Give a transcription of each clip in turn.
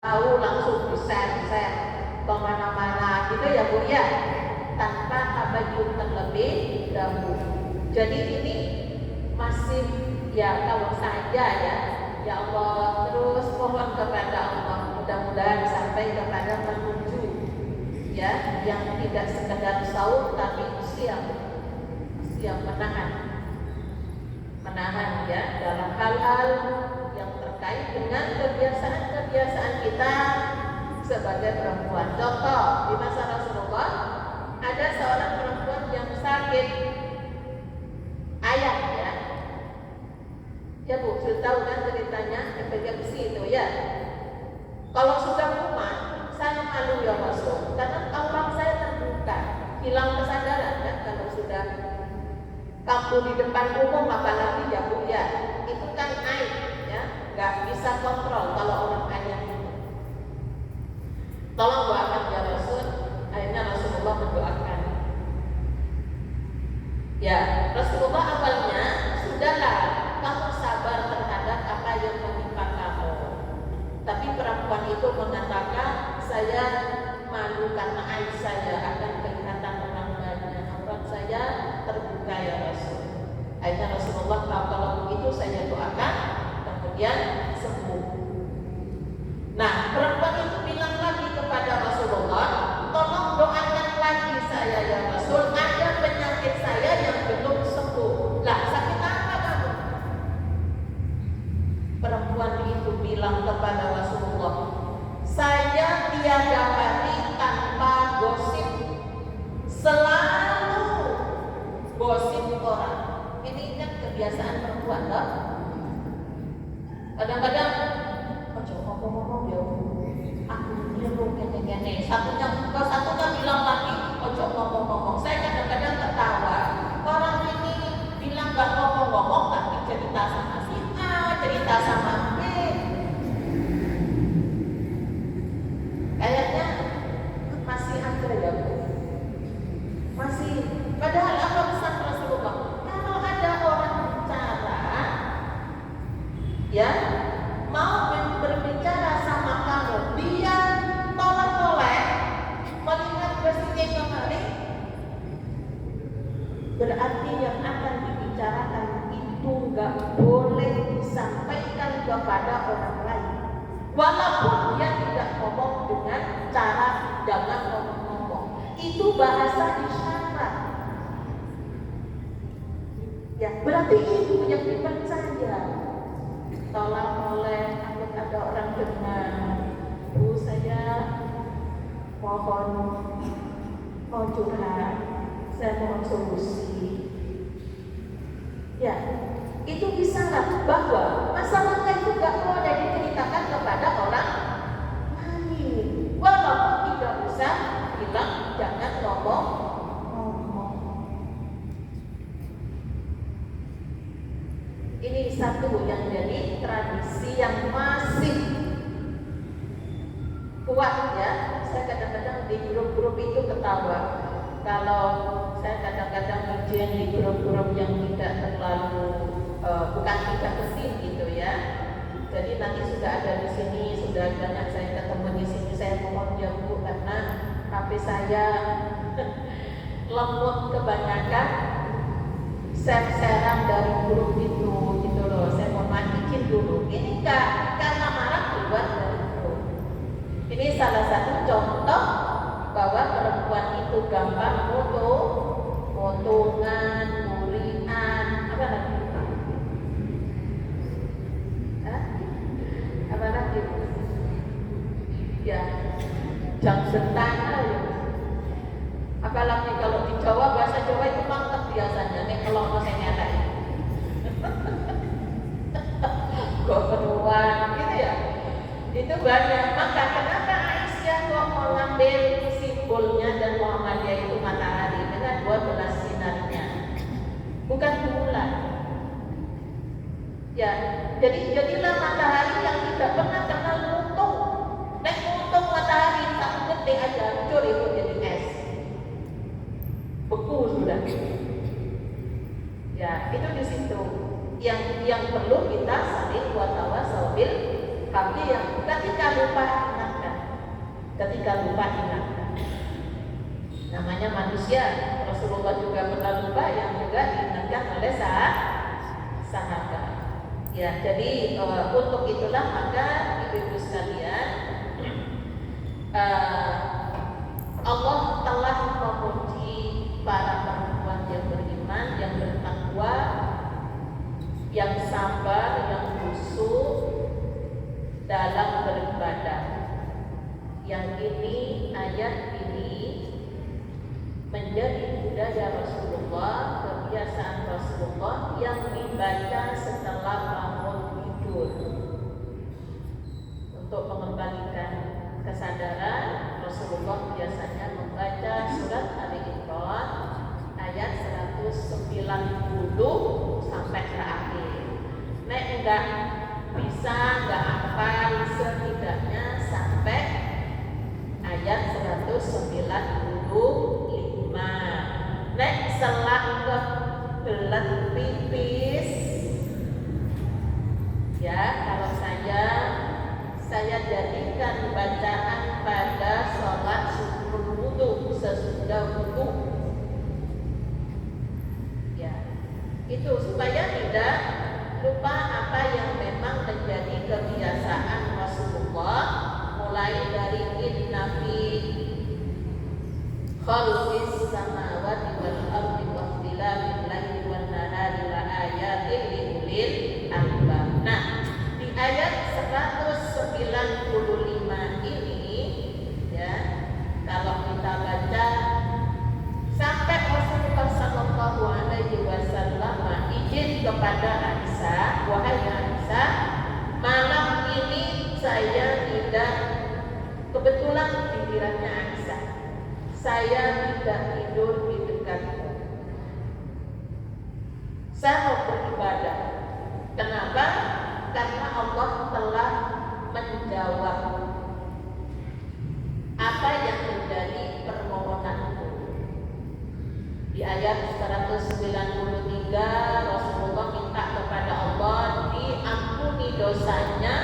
tahu langsung di-share kemana-mana gitu ya Bu ya, tanpa tabayun terlebih dahulu. Jadi ini masih ya kalau saja ya Allah, terus mohon kepada Allah mudah-mudahan sampai kepada menuju ya yang tidak sekedar saum tapi siap menahan ya dalam hal-hal yang terkait dengan kebiasaan kita sebagai perempuan. Contoh, di masa Rasulullah ada seorang perempuan yang sakit ayat ya Bu, sudah tahu kan ceritanya epilepsi itu ya. Kalau sudah kumat, saya malu ya Rasul, karena aurat saya terbuka, hilang kesadaran kan kalau sudah kamu di depan umum, apalagi ya Bu ya, itu kan aib ya, nggak bisa kontrol kalau orang kaya itu. Tolong doakan ya Rasul. Akhirnya Rasulullah mendoakan. Ya, Rasulullah awalnya sudahlah kamu sabar terhadap apa yang menimpa kamu. Tapi perempuan itu mengatakan, saya malu karena aib saya akan kelihatan orang banyak, aurat saya terbuka ya Rasul. Akhirnya Rasulullah kalau begitu saya doakan, kemudian sembuh. Nah, perempuan itu bilang lagi kepada Rasulullah, tolong doakan lagi saya ya Rasul, ada penyakit saya yang belum sembuh. Lah, sakit apa kamu? Perempuan itu bilang kepada Rasulullah, saya tiada hari tanpa gosip, selalu gosip orang. Ini kan kebiasaan perempuan loh. Kadang-kadang ngomong ya, aku niru gini-gini. Satunya bilang lagi, ojo ngomong-ngomong. Saya kadang-kadang tertawa. Orang ini bilang gak ngomong-ngomong, tapi cerita sama si A, cerita sama B. Kayaknya masih ada ya Bu. Masih. Padahal apa pesan Rasulullah? Kalau ada orang bicara, ya mau berbicara sama kamu, dia tolak-tolak melihat kesini kemari, berarti yang akan dibicarakan itu nggak boleh disampaikan kepada orang lain, walaupun dia tidak ngomong dengan cara jangan ngomong-ngomong. Itu bahasa isyarat. Ya, berarti itu yang dipercaya. Tolak-tolak, takut ada orang dengar. Bu, saya mohon mau curhat, saya mohon solusi. Ya, itu bisa nggak bahwa masalahnya itu nggak boleh diceritakan kepada orang lain, walaupun tidak bisa bilang jangan ngomong. Ini satu yang jadi tradisi yang masih kuat ya. Saya kadang-kadang di grup-grup itu ketawa. Kalau saya kadang-kadang ujian di grup-grup yang tidak terlalu bukan tidak mesin gitu ya. Jadi nanti sudah ada di sini, sudah banyak saya ketemu di sini. Saya mohon ya Bu, karena HP saya lemot kebanyakan share-sharean dari grup itu gitu loh. Saya mau matiin dulu. Ini enggak karena marah keluar dari grup. Ini salah satu contoh bahwa perempuan itu gampang potongan, bulian, apa lagi? Apa lagi? Ya, jam setana ya. Apalagi kalau di Jawa, bahasa Jawa itu mantap biasanya. Nih kalau mau saya nyatain keperluan gitu ya, itu banyak. Maka kenapa Aisyah kok mau ngambil simbolnya dan Muhammadiyah itu matahari dengan 12 sinarnya, bukan bulan ya. Jadi jadilah matahari yang tidak pernah kenal untung. Nek untung matahari satu detik aja hancur, itu jadi es, beku sudah. Ya, itu di situ yang perlu kita saling watawasau bil hamdi. Yang ketika lupa ketika lupa ingatkan. Namanya manusia, Rasulullah juga pernah lupa yang juga diingatkan oleh sahabat. Ya, jadi untuk itulah maka ibu-ibu sekalian, Allah telah memuji para perempuan yang beriman, yang bertakwa, yang sabar, yang khusyuk dalam beribadah. Yang ini, ayat ini menjadi budaya Rasulullah, kebiasaan Rasulullah yang dibaca setelah bangun tidur. Untuk mengembalikan kesadaran, Rasulullah biasanya membaca surat Ali Imran ayat 190 sampai terakhir. Nek enggak bisa, enggak hafal, setidaknya sampai ayat 195. Nek selang kebelet pipis, ya kalau saya jadikan bacaan pada sholat sebelum wudu, sesudah wudu. Ya, itu supaya tidak lupa apa yang memang menjadi kebiasaan Rasulullah, mulai dari inna fi khalqis samawati wal ardi wa ikhtilafil laili wan nahari la ayatin liulil albab. Nah, di ayat 195 ini, ya, kalau kita baca sampai Rasulullah sallallahu alaihi wasallam izin kepada Aisyah, wahai Aisyah, malam ini saya tidak, kebetulan pikirannya Aisyah, saya tidak tidur di dekatmu. Saya mau beribadah. Kenapa? Karena Allah telah menjawab apa yang menjadi permohonanku. Di ayat 193 Rasulullah minta kepada Allah diampuni dosanya,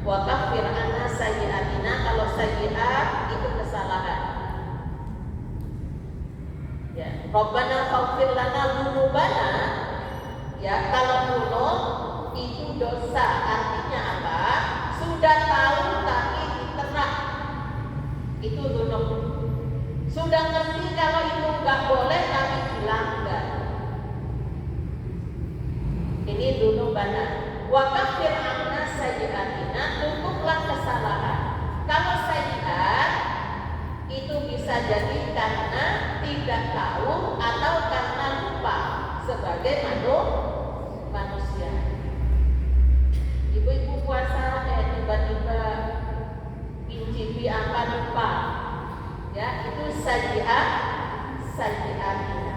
wa kaffir anna sayyi'atina. Kalau sayyi'at itu kesalahan. Ya, Rabbana faghfir lana dzunubana. Ya, kalau dzunub itu dosa, artinya apa? Sudah tahu tapi diterap. Itu dzunub. Sudah ngerti kalau itu nggak boleh tapi dilanggar. Ini dzunubana. Wa kaffir anna sayyi'atina, tutuplah kesalahan. Kalau sayyi'at itu bisa jadi karena tidak tahu atau karena lupa sebagai manusia. Ibu-ibu puasa tiba-tiba incipin apa lupa, ya itu sayyi'atina.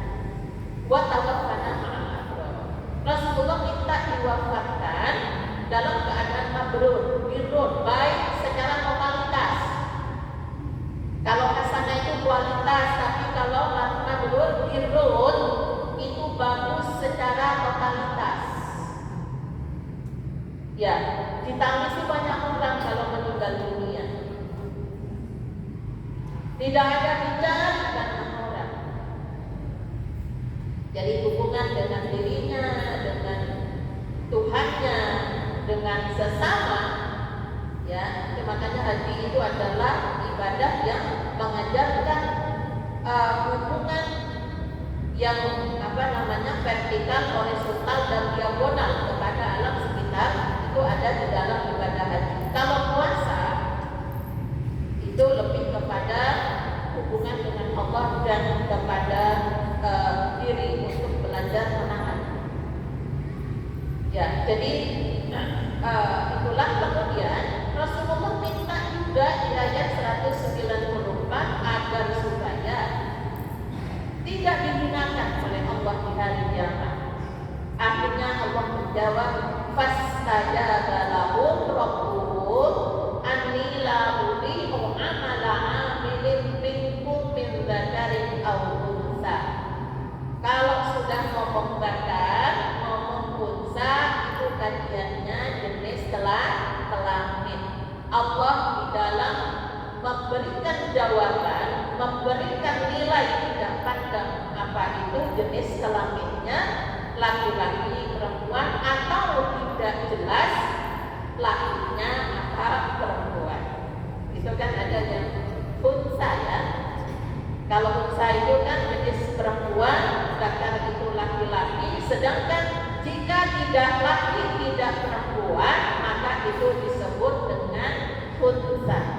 Wa tawaffana ma'al abrar. Rasulullah minta diwafatkan dalam keadaan mabrur, birrun, baik secara totalitas. Kalau hasanah itu kualitas, tapi kalau mabrur, birrun itu bagus secara totalitas. Ya, ditangisi banyak orang kalau meninggal dunia. Tidak ada bicara karena orang. Jadi hubungan dengan dirinya, dengan Tuhannya, dengan sesama, ya. Makanya haji itu adalah ibadah yang mengajarkan hubungan yang vertikal, horizontal dan diagonal kepada alam sekitar. Itu ada di dalam ibadah haji. Kalau puasa itu lebih kepada hubungan dengan Allah dan kepada diri untuk belajar menahan. Ya, jadi itulah kemudian Rasulullah minta juga di ayat 194 agar supaya tidak dihinakan oleh Allah di hari kiamat. Akhirnya Allah menjawab, fastajaba lahum rabbuhum memberikan jawaban, memberikan nilai tidak pandang apa itu jenis kelaminnya, laki-laki, perempuan, atau tidak jelas lakinya apa perempuan. Itu kan ada yang unsa ya. Kalau unsa itu kan jenis perempuan, sedangkan itu laki-laki. Sedangkan jika tidak laki tidak perempuan, maka itu disebut dengan unsa.